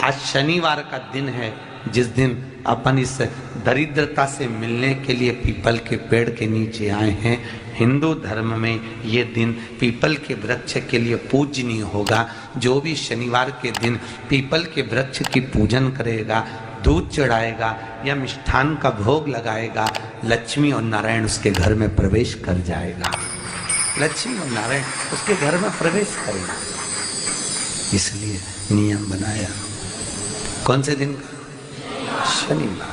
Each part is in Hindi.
आज शनिवार का दिन है, जिस दिन अपन इस दरिद्रता से मिलने के लिए पीपल के पेड़ के नीचे आए हैं। हिंदू धर्म में ये दिन पीपल के वृक्ष के लिए पूजनीय होगा। जो भी शनिवार के दिन पीपल के वृक्ष की पूजन करेगा, दूध चढ़ाएगा या मिष्ठान का भोग लगाएगा, लक्ष्मी और नारायण उसके घर में प्रवेश कर जाएगा। लक्ष्मी और नारायण उसके घर में प्रवेश करेगा। इसलिए नियम बनाया। कौन से दिन का? शनिवार।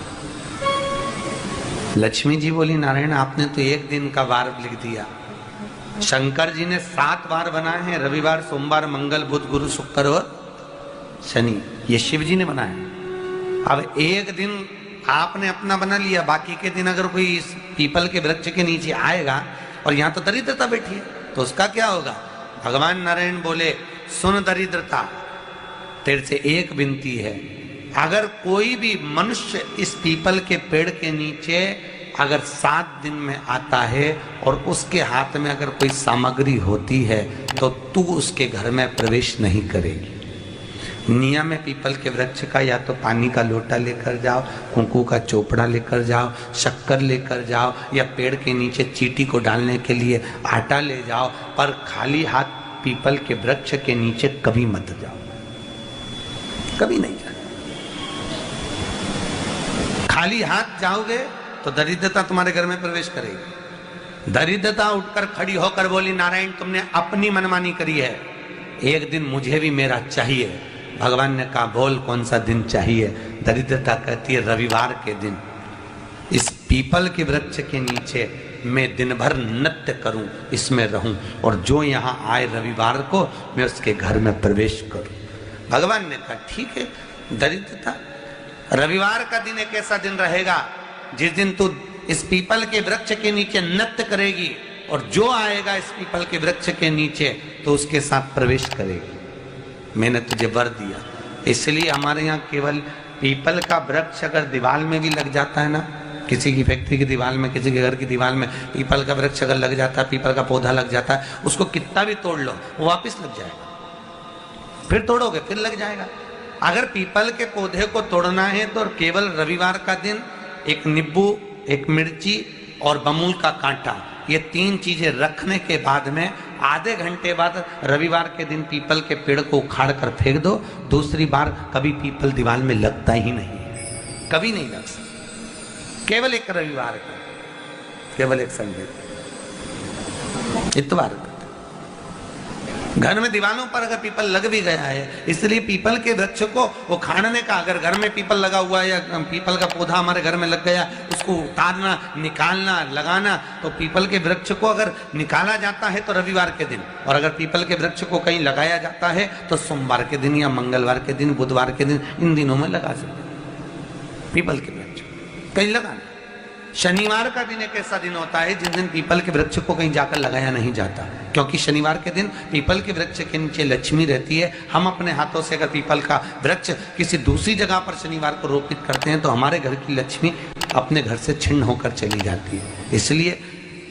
लक्ष्मी जी बोली, नारायण आपने तो एक दिन का वार लिख दिया। शंकर जी ने 7 वार बनाए हैं, रविवार, सोमवार, मंगल, बुध, गुरु, शुक्र और शनि। ये शिव जी ने बनाया। अब एक दिन आपने अपना बना लिया, बाकी के दिन अगर कोई इस पीपल के वृक्ष के नीचे आएगा और यहाँ तो दरिद्रता बैठी है, तो उसका क्या होगा? भगवान नारायण बोले, सुन दरिद्रता, तेरे से एक विनती है, अगर कोई भी मनुष्य इस पीपल के पेड़ के नीचे अगर 7 दिन में आता है और उसके हाथ में अगर कोई सामग्री होती है तो तू उसके घर में प्रवेश नहीं करेगी। नियम है पीपल के वृक्ष का, या तो पानी का लोटा लेकर जाओ, कुंकू का चोपड़ा लेकर जाओ, शक्कर लेकर जाओ, या पेड़ के नीचे चींटी को डालने के लिए आटा ले जाओ, पर खाली हाथ पीपल के वृक्ष के नीचे कभी मत जाओ, कभी नहीं जाओ। खाली हाथ जाओगे तो दरिद्रता तुम्हारे घर में प्रवेश करेगी। दरिद्रता उठकर खड़ी होकर बोली, नारायण तुमने अपनी मनमानी करी है, एक दिन मुझे भी मेरा चाहिए। भगवान ने कहा, बोल कौन सा दिन चाहिए? दरिद्रता कहती है, रविवार के दिन इस पीपल के वृक्ष के नीचे मैं दिन भर नृत्य करूं, इसमें रहूं, और जो यहाँ आए रविवार को मैं उसके घर में प्रवेश करूं। भगवान ने कहा, ठीक है। दरिद्रता, रविवार का दिन एक ऐसा दिन रहेगा जिस दिन तू इस पीपल के वृक्ष के नीचे नृत्य करेगी और जो आएगा इस पीपल के वृक्ष के नीचे तो उसके साथ प्रवेश करेगी। मैंने तुझे वर दिया। इसलिए हमारे यहाँ केवल पीपल का वृक्ष अगर दीवार में भी लग जाता है ना, किसी की फैक्ट्री की दीवार में, किसी के घर की दीवार में पीपल का वृक्ष अगर लग जाता है, पीपल का पौधा लग जाता है, उसको कितना भी तोड़ लो वो वापस लग जाएगा। फिर तोड़ोगे फिर लग जाएगा। अगर पीपल के पौधे को तोड़ना है तो केवल रविवार का दिन एक नींबू, एक मिर्ची और बमूल का कांटा, ये 3 चीजें रखने के बाद में आधे घंटे बाद रविवार के दिन पीपल के पेड़ को उखाड़ कर फेंक दो। दूसरी बार कभी पीपल दीवार में लगता ही नहीं, कभी नहीं लग सकता। केवल एक रविवार का, केवल एक संडे, इतवार का। घर में दीवारों पर अगर पीपल लग भी गया है, इसलिए पीपल के वृक्ष को उखाड़ने का, अगर घर में पीपल लगा हुआ है या पीपल का पौधा हमारे घर में लग गया, उसको उतारना, निकालना, लगाना, तो पीपल के वृक्ष को अगर निकाला जाता है तो रविवार के दिन, और अगर पीपल के वृक्ष को कहीं लगाया जाता है तो सोमवार के दिन या मंगलवार के दिन, बुधवार के दिन, इन दिनों में लगा सकते पीपल के वृक्ष कहीं लगाना। शनिवार का दिन एक ऐसा दिन होता है जिस दिन पीपल के वृक्ष को कहीं जाकर लगाया नहीं जाता, क्योंकि शनिवार के दिन पीपल के वृक्ष के नीचे लक्ष्मी रहती है। हम अपने हाथों से अगर पीपल का वृक्ष किसी दूसरी जगह पर शनिवार को रोपित करते हैं तो हमारे घर की लक्ष्मी अपने घर से छिन्न होकर चली जाती है। इसलिए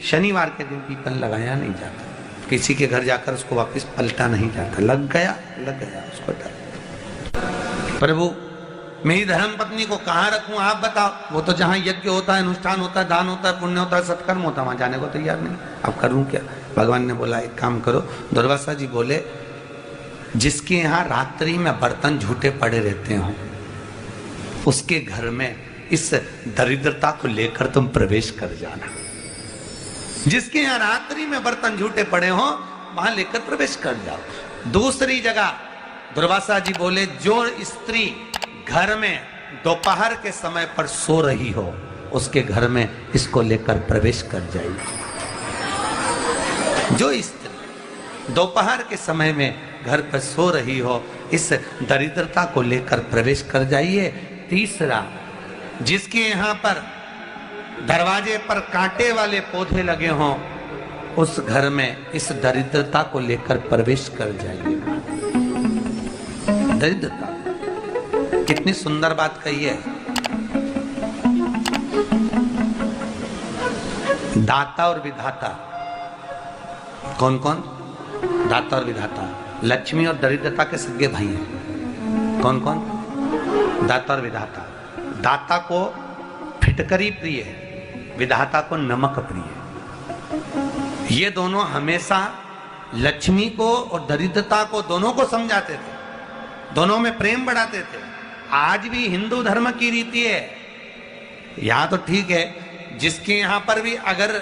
शनिवार के दिन पीपल लगाया नहीं जाता, किसी के घर जाकर उसको वापस पलटा नहीं जाता। लग गया उसको डर। प्रभु मेरी धर्म पत्नी को कहाँ रखूं आप बताओ? वो तो जहाँ यज्ञ होता है, अनुष्ठान होता है, दान होता है, पुण्य होता है, सत्कर्म होता है, वहां जाने को तैयार नहीं। अब करूं क्या? भगवान ने बोला, एक काम करो। दुर्वासा जी बोले, जिसके यहाँ रात्रि में बर्तन झूठे पड़े रहते हो उसके घर में इस दरिद्रता को लेकर तुम प्रवेश कर जाना। जिसके यहाँ रात्रि में बर्तन झूठे पड़े हो वहां लेकर प्रवेश कर जाओ। दूसरी जगह दुर्वासा जी बोले, जो स्त्री घर में दोपहर के समय पर सो रही हो उसके घर में इसको लेकर प्रवेश कर जाइए। जो स्त्री दोपहर के समय में घर पर सो रही हो इस दरिद्रता को लेकर प्रवेश कर जाइए। तीसरा, जिसके यहाँ पर दरवाजे पर कांटे वाले पौधे लगे हों उस घर में इस दरिद्रता को लेकर प्रवेश कर जाइए। दरिद्रता, कितनी सुंदर बात कही है। दाता और विधाता, कौन कौन? दाता और विधाता। लक्ष्मी और दरिद्रता के सगे भाई हैं। कौन कौन? दाता और विधाता। दाता को फिटकरी प्रिय है, विधाता को नमक प्रिय है। ये दोनों हमेशा लक्ष्मी को और दरिद्रता को दोनों को समझाते थे, दोनों में प्रेम बढ़ाते थे। आज भी हिंदू धर्म की रीति है। यहाँ तो ठीक है, जिसके यहाँ पर भी अगर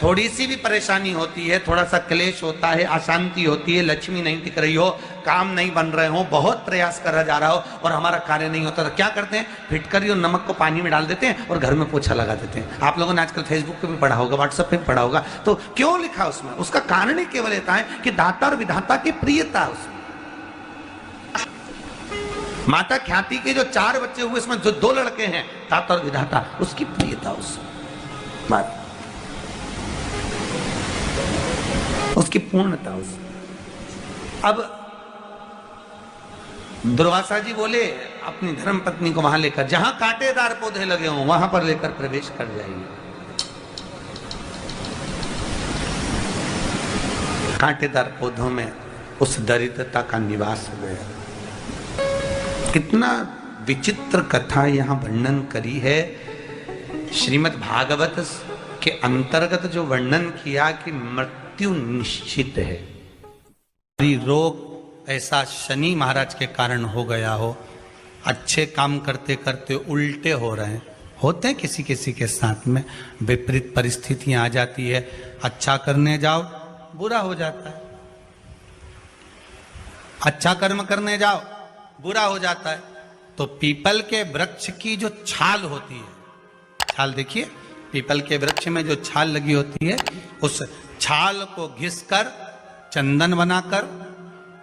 थोड़ी सी भी परेशानी होती है, थोड़ा सा क्लेश होता है, अशांति होती है, लक्ष्मी नहीं टिक रही हो, काम नहीं बन रहे हो, बहुत प्रयास करा जा रहा हो और हमारा कार्य नहीं होता, तो क्या करते हैं? फिटकरी और नमक को पानी में डाल देते हैं और घर में पोछा लगा देते हैं। आप लोगों ने आजकल फेसबुक पे भी पढ़ा होगा, व्हाट्सएप पे भी पढ़ा होगा। तो क्यों लिखा उसमें? उसका कारण ही केवल इतना है कि दाता और विधाता की प्रियता उसमें। माता ख्याति के जो 4 बच्चे हुए, इसमें जो 2 लड़के हैं, दाता और विधाता, उसकी प्रियता उसमें, उसकी पूर्णता उसमें। अब दुर्वासा जी बोले अपनी धर्म पत्नी को वहां लेकर, जहां कांटेदार पौधे लगे हों वहां पर लेकर प्रवेश कर जाइए। कांटेदार पौधों में उस दरिद्रता का निवास हो गया। कितना विचित्र कथा यहां वर्णन करी है। श्रीमद् भागवत के अंतर्गत जो वर्णन किया कि मृत्यु निश्चित है, रोग ऐसा शनि महाराज के कारण हो गया हो, अच्छे काम करते करते उल्टे हो रहे हैं, होते हैं किसी किसी के साथ में, विपरीत परिस्थितियां आ जाती है, अच्छा करने जाओ बुरा हो जाता है, अच्छा कर्म करने जाओ बुरा हो जाता है। तो पीपल के वृक्ष की जो छाल होती है, छाल देखिए, पीपल के वृक्ष में जो छाल लगी होती है, उस छाल को घिसकर चंदन बनाकर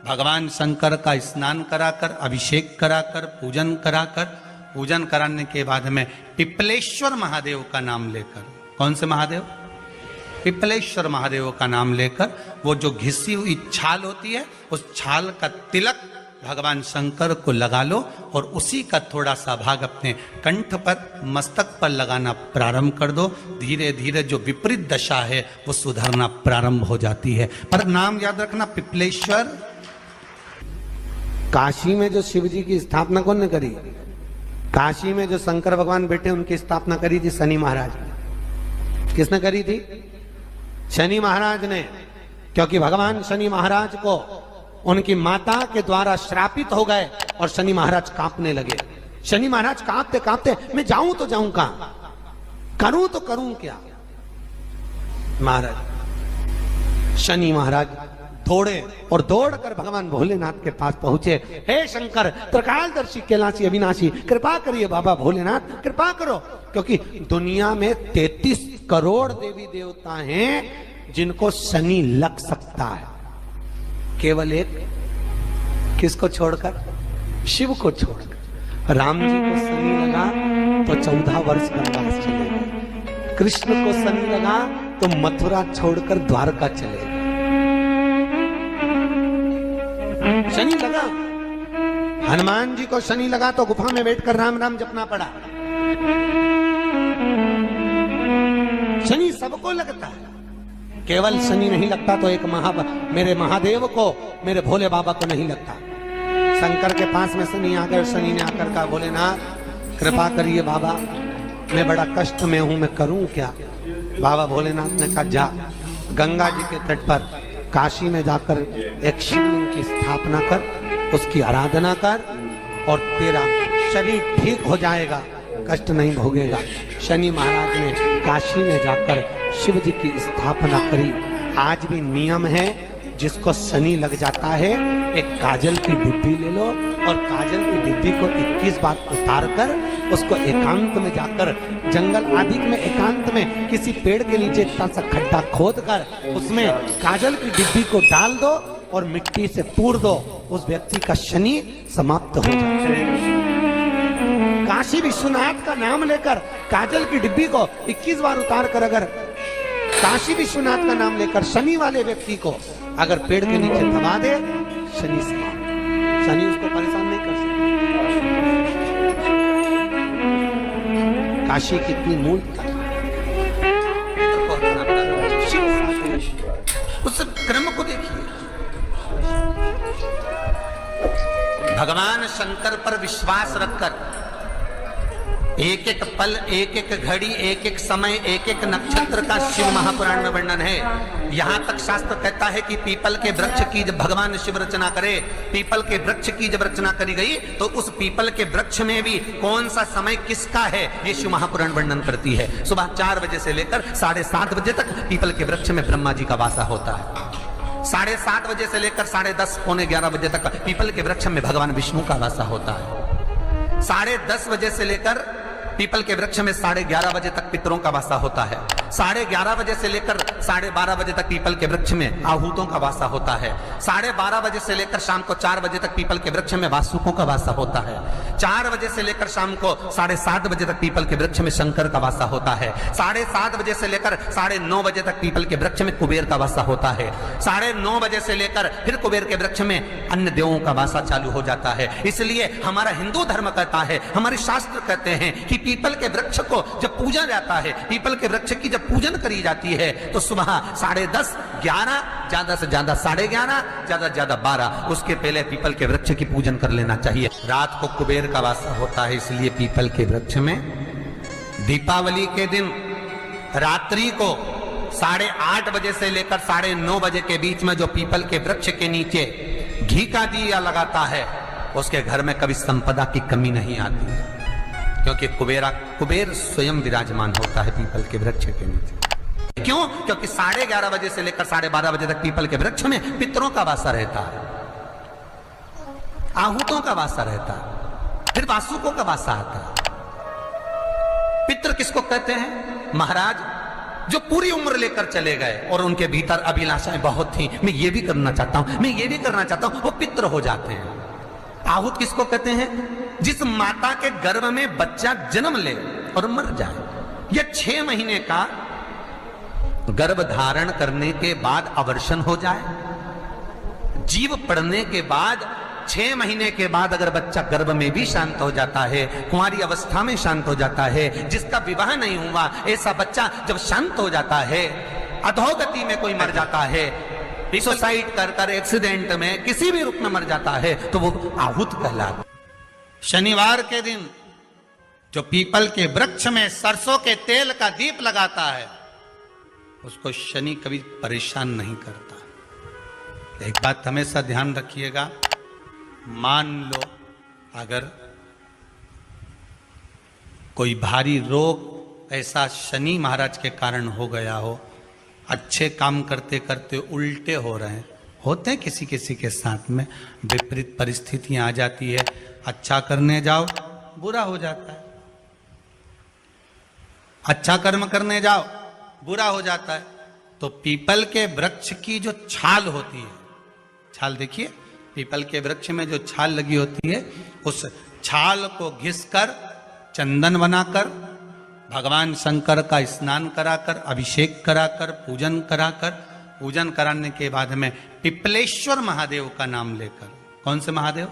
भगवान शंकर का स्नान कराकर, अभिषेक कराकर, पूजन कराकर, पूजन कराने के बाद में पिपलेश्वर महादेव का नाम लेकर, कौन से महादेव? पिपलेश्वर महादेव का नाम लेकर वो जो घिसी हुई छाल होती है, उस छाल का तिलक भगवान शंकर को लगा लो और उसी का थोड़ा सा भाग अपने कंठ पर, मस्तक पर लगाना प्रारंभ कर दो। धीरे धीरे जो विपरीत दशा है वो सुधरना प्रारंभ हो जाती है। पर नाम याद रखना, पिपलेश्वर। काशी में जो शिव जी की स्थापना कौन ने करी? काशी में जो शंकर भगवान बैठे उनकी स्थापना करी थी शनि महाराज ने। किसने करी थी? शनि महाराज ने। क्योंकि भगवान शनि महाराज को उनकी माता के द्वारा श्रापित हो गए और शनि महाराज कांपने लगे। शनि महाराज कांपते कांपते, मैं जाऊं तो जाऊं कहां, करूं तो करूं क्या? महाराज, शनि महाराज दौड़े और दौड़कर भगवान भोलेनाथ के पास पहुंचे। हे शंकर, त्रिकालदर्शी, कैलाशी, अविनाशी, कृपा करिए बाबा भोलेनाथ, कृपा करो। क्योंकि दुनिया में 33 करोड़ देवी देवता हैं जिनको शनि लग सकता है, केवल एक, किसको छोड़कर? शिव को छोड़कर। राम जी को शनि लगा तो 14 वर्ष वनवास चले गए। कृष्ण को शनि लगा तो मथुरा छोड़कर द्वारका चले गए। शनि लगा। हनुमान जी को शनि लगा तो गुफा में बैठकर राम राम जपना पड़ा। शनि सबको लगता है, केवल शनि नहीं लगता तो एक मेरे महादेव को, मेरे भोले बाबा को नहीं लगता। शंकर के पास में शनि आ गए। शनि ने आकर कहा, भोलेनाथ कृपा करिए बाबा, मैं बड़ा कष्ट में हूं, मैं करूं क्या? बाबा भोलेनाथ ने कहा, जा गंगा जी के तट पर काशी में जाकर एक शिवलिंग की स्थापना कर, उसकी आराधना कर और तेरा शरीर ठीक हो जाएगा, कष्ट नहीं भोगेगा। शनि महाराज ने काशी में जाकर शिव जी की स्थापना करी। आज भी नियम है, जिसको शनि लग जाता है, एक काजल की डिब्बी ले लो और काजल की डिब्बी को 21 बार उतार कर उसको एकांत में जाकर, जंगल आदि में एकांत में किसी पेड़ के नीचे इतना सा खड्डा खोद कर उसमें काजल की डिब्बी को डाल दो और मिट्टी से पूर दो, उस व्यक्ति का शनि समाप्त हो जाता है। काशी विश्वनाथ का नाम लेकर काजल की डिब्बी को 21 बार उतार कर अगर काशी विश्वनाथ का नाम लेकर शनि वाले व्यक्ति को अगर पेड़ के नीचे दबा दे, शनि समाप्त। शनि उसको परेशान नहीं कर सकता। काशी कितनी मूल उस क्रम को देखिए। भगवान शंकर पर विश्वास रखकर एक एक पल, एक एक घड़ी, एक एक समय, एक एक नक्षत्र का शिव महापुराण में वर्णन है। यहाँ तक शास्त्र कहता है कि पीपल के वृक्ष की जब भगवान शिव रचना करे, पीपल के वृक्ष की जब रचना करी गई तो उस पीपल के वृक्ष में भी कौन सा समय किसका है ये शिव महापुराण वर्णन करती है। सुबह 4 बजे से लेकर 7:30 बजे तक पीपल के वृक्ष में ब्रह्मा जी का वासा होता है। 7:30 बजे से लेकर 10:30 पौने 11 बजे तक पीपल के वृक्ष में भगवान विष्णु का वासा होता है। 10:30 बजे से लेकर पीपल के वृक्ष में 11:30 बजे तक पितरों का वासा होता है। 11:30 बजे से लेकर 12:30 बजे तक पीपल के वृक्ष में आहूतों का वासा होता है। 12:30 बजे से लेकर शाम को 4 बजे तक पीपल के वृक्ष में वासुकों का वासा होता है। 4 बजे से लेकर शाम को 7:30 बजे तक पीपल के वृक्ष में शंकर का वासा होता है। 7:30 बजे से लेकर 9:30 बजे तक पीपल के वृक्ष में कुबेर का वासा होता है। 9:30 बजे से लेकर फिर कुबेर के वृक्ष में अन्य देवों का वासा चालू हो जाता है। इसलिए हमारा हिंदू धर्म कहता है, हमारे शास्त्र कहते हैं कि पीपल के वृक्ष को जब पूजा जाता है, पीपल के वृक्ष की जब पूजन करी जाती है तो सुबह 10:30, 11, ज्यादा से ज्यादा 11:30, ज्यादा से ज्यादा 12, उसके पहले पीपल के वृक्ष की पूजन कर लेना चाहिए। रात को कुबेर का वासा होता है, इसलिए पीपल के वृक्ष में दीपावली के दिन रात्रि को 8:30 बजे से लेकर 9:30 बजे के बीच में जो पीपल के वृक्ष के नीचे घी का दिया लगाता है उसके घर में कभी संपदा की कमी नहीं आती है, क्योंकि कुबेर स्वयं विराजमान होता है पीपल के वृक्ष के नीचे। क्यों? क्योंकि 11:30 बजे से लेकर 12:30 बजे तक पीपल के वृक्ष में पितरों का वासा रहता है, आहूतों का वासा रहता है, फिर वासुकों का वासा आता है। पितृ किसको कहते हैं? महाराज जो पूरी उम्र लेकर चले गए और उनके भीतर अभिलाषाएं बहुत थी, मैं ये भी करना चाहता हूं, मैं ये भी करना चाहता हूं, वो पितृ हो जाते हैं। आहूत किसको कहते हैं? जिस माता के गर्भ में बच्चा जन्म ले और मर जाए, या 6 महीने का गर्भ धारण करने के बाद अवर्षण हो जाए, जीव पड़ने के बाद 6 महीने के बाद अगर बच्चा गर्भ में भी शांत हो जाता है, कुंवारी अवस्था में शांत हो जाता है, जिसका विवाह नहीं हुआ ऐसा बच्चा जब शांत हो जाता है, अधोगति में कोई मर जाता है, सुसाइड कर एक्सीडेंट में किसी भी रूप में मर जाता है तो वो आहूत कहलाता। शनिवार के दिन जो पीपल के वृक्ष में सरसों के तेल का दीप लगाता है उसको शनि कभी परेशान नहीं करता। एक बात हमेशा ध्यान रखिएगा, मान लो अगर कोई भारी रोग ऐसा शनि महाराज के कारण हो गया हो, अच्छे काम करते करते उल्टे हो रहे हैं, होते हैं किसी किसी के साथ में, विपरीत परिस्थितियां आ जाती है, अच्छा करने जाओ बुरा हो जाता है, अच्छा कर्म करने जाओ बुरा हो जाता है। तो पीपल के वृक्ष की जो छाल होती है, छाल देखिए, पीपल के वृक्ष में जो छाल लगी होती है, उस छाल को घिसकर चंदन बनाकर भगवान शंकर का स्नान कराकर, अभिषेक कराकर, पूजन कराने के बाद में पिपलेश्वर महादेव का नाम लेकर, कौन से महादेव?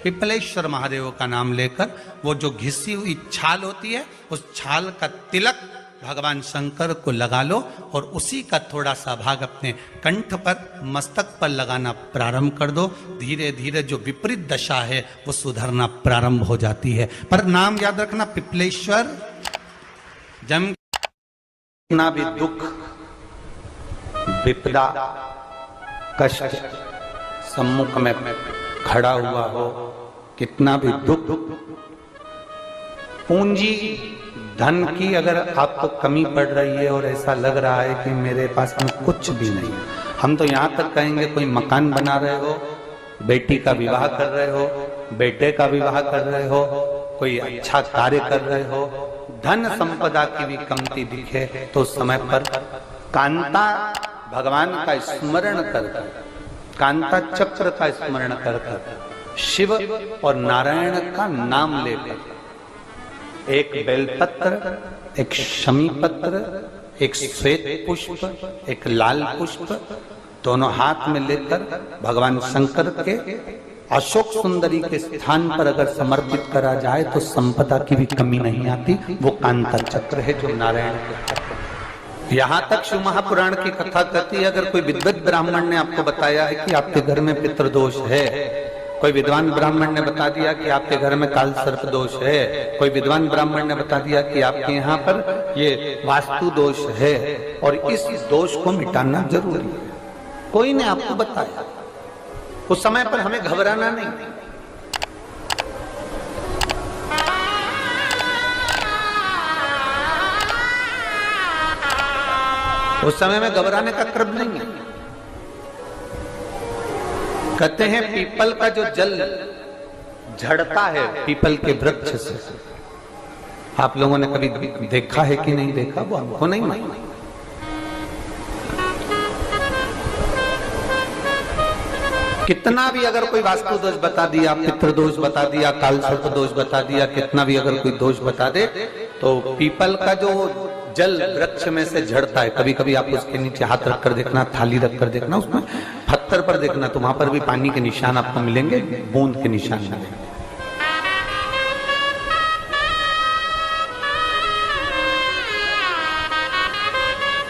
पिपलेश्वर महादेव का नाम लेकर वो जो घिसी हुई छाल होती है उस छाल का तिलक भगवान शंकर को लगा लो और उसी का थोड़ा सा भाग अपने कंठ पर, मस्तक पर लगाना प्रारंभ कर दो। धीरे धीरे जो विपरीत दशा है वो सुधरना प्रारंभ हो जाती है। पर नाम याद रखना, पिपलेश्वर। जम कितना भी दुख, विपदा, कष्ट सम्मुख में खड़ा हुआ हो, कितना भी दुख, पूंजी धन की अगर आपको कमी पड़ रही है और ऐसा लग रहा है कि मेरे पास में कुछ भी नहीं, हम तो यहाँ तक कहेंगे कोई मकान बना रहे हो, बेटी का विवाह कर रहे हो, बेटे का विवाह कर रहे हो, कोई अच्छा कार्य कर रहे हो, धन संपदा की भी कमती दिखे तो समय पर कांता भगवान का स्मरण कर, कांता चक्र का स्मरण कर, शिव और नारायण का नाम लेकर, एक बेलपत्र, एक शमी पत्र, एक श्वेत पुष्प, एक लाल पुष्प, दोनों हाथ में लेकर भगवान शंकर के अशोक सुंदरी के स्थान पर अगर समर्पित करा जाए तो संपदा की भी कमी नहीं आती। वो कांता चक्र है जो नारायण के चक्र। यहाँ तक शिव महापुराण की कथा कहती है, अगर कोई विद्वत ब्राह्मण ने आपको बताया है कि आपके घर में पितृदोष है, कोई विद्वान ब्राह्मण ने बता दिया कि आपके घर में काल सर्प दोष है, कोई विद्वान ब्राह्मण ने बता दिया कि आपके यहाँ पर ये वास्तु दोष है, और इस दोष को मिटाना जरूरी है। कोई ने आपको बताया, उस समय पर हमें घबराना नहीं। उस समय में घबराने का क्रम नहीं है। कहते हैं पीपल का जो जल झड़ता है पीपल के वृक्ष से, आप लोगों ने कभी देखा है कि नहीं देखा, वो हमको नहीं मालूम। कितना भी अगर कोई वास्तु दोष बता दिया, पितृ दोष बता दिया, काल सर्प दोष बता दिया, कितना भी अगर कोई दोष बता दे, तो पीपल का जो जल वृक्ष में से झड़ता है, कभी कभी आप उसके नीचे हाथ रखकर देखना, थाली रखकर देखना, उसमें पत्थर पर देखना, तो वहां पर भी पानी के निशान आपको मिलेंगे, बूंद के निशान मिलेंगे।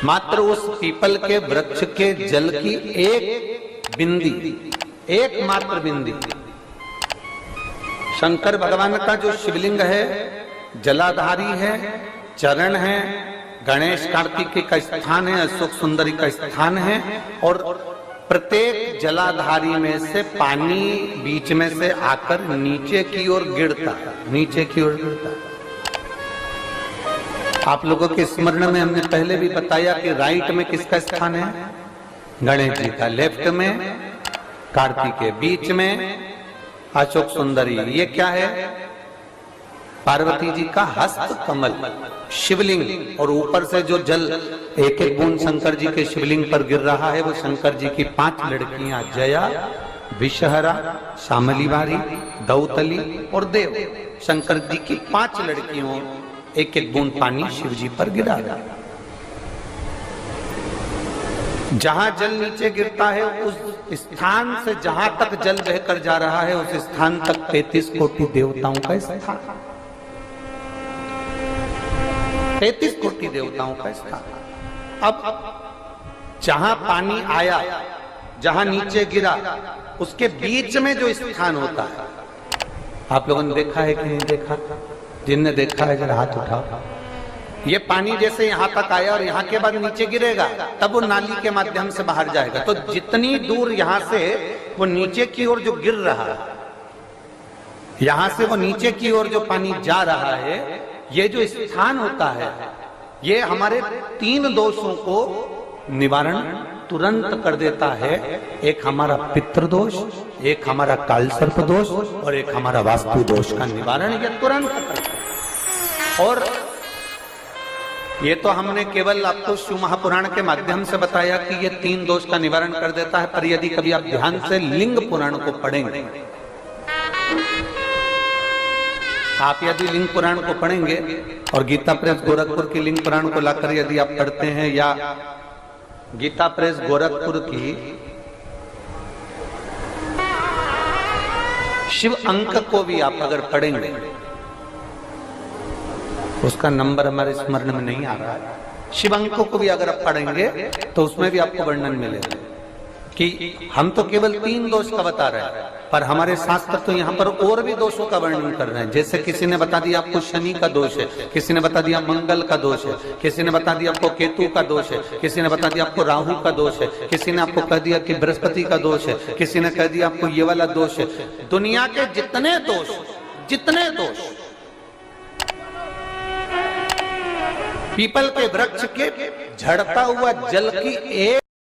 मात्र उस पीपल के वृक्ष के जल की एक बिंदी, एकमात्र बिंदी, शंकर भगवान का जो शिवलिंग है, जलाधारी है, चरण है, गणेश कार्तिकेय का स्थान है, अशोक सुंदरी का स्थान है, और प्रत्येक जलाधारी में से पानी बीच में से आकर नीचे की ओर गिरता है, नीचे की ओर गिरता है। आप लोगों के स्मरण में हमने पहले भी बताया कि राइट में किसका स्थान है, गणेश जी का, लेफ्ट में कार्तिकेय, बीच में अशोक सुंदरी। ये क्या है, पार्वती जी का हस्त कमल शिवलिंग, और ऊपर से जो जल एक एक बूंद शंकर जी के शिवलिंग पर गिर रहा है, वो शंकर जी की 5 लड़कियां, जया, विषहरा, शामलीवारी, दौतली और देव, शंकर जी की 5 लड़कियों एक एक बूंद पानी शिव जी पर गिरा रहा है। जहां जल नीचे गिरता है उस स्थान से जहां तक जल बहकर जा रहा है, उस स्थान तक 33 कोटि देवताओं का स्थान, 33 कोटि देवताओं का स्थान। अब जहां पानी आया, जहां नीचे गिरा, उसके बीच में जो स्थान होता है, आप लोगों ने देखा है कि नहीं देखा? जिनने देखा है जरा हाथ उठाओ। ये पानी जैसे यहाँ तक आया और यहाँ के बाद नीचे गिरेगा, तब वो नाली के माध्यम से बाहर जाएगा। तो जितनी दूर यहाँ से वो नीचे की ओर जो गिर रहा है, यहाँ से वो नीचे की ओर जो पानी जा रहा है, ये जो स्थान होता है, ये हमारे 3 दोषों को निवारण तुरंत कर देता है। एक हमारा पितृ दोष, एक हमारा काल सर्प दोष, और एक हमारा वास्तु दोष का निवारण ये तुरंत करता है। और ये तो हमने केवल आपको शिव महापुराण के माध्यम से बताया कि ये 3 दोष का निवारण कर देता है, पर यदि कभी आप ध्यान से लिंग पुराण को पढ़ेंगे, आप यदि लिंग पुराण को पढ़ेंगे और गीता प्रेस गोरखपुर की लिंग पुराण को लाकर यदि आप पढ़ते हैं, या गीता प्रेस गोरखपुर की शिव अंक को भी आप अगर पढ़ेंगे, उसका नंबर हमारे स्मरण में नहीं आ रहा है, शिव अंकों को भी अगर आप पढ़ेंगे तो उसमें भी आपको वर्णन मिलेगा कि हम तो केवल 3 दोष का बता रहे हैं, पर हमारे शास्त्र तो यहाँ पर और भी दोषों का वर्णन कर रहे हैं। जैसे किसी ने बता दिया आपको शनि का दोष है, किसी ने बता दिया मंगल का दोष है, किसी ने बता दिया आपको केतु का दोष है, किसी ने बता दिया आपको राहु का दोष है, किसी ने आपको कह दिया कि बृहस्पति का दोष है, किसी ने कह दिया आपको ये वाला दोष है। दुनिया के जितने दोष पीपल के वृक्ष के झड़ता हुआ जल की एक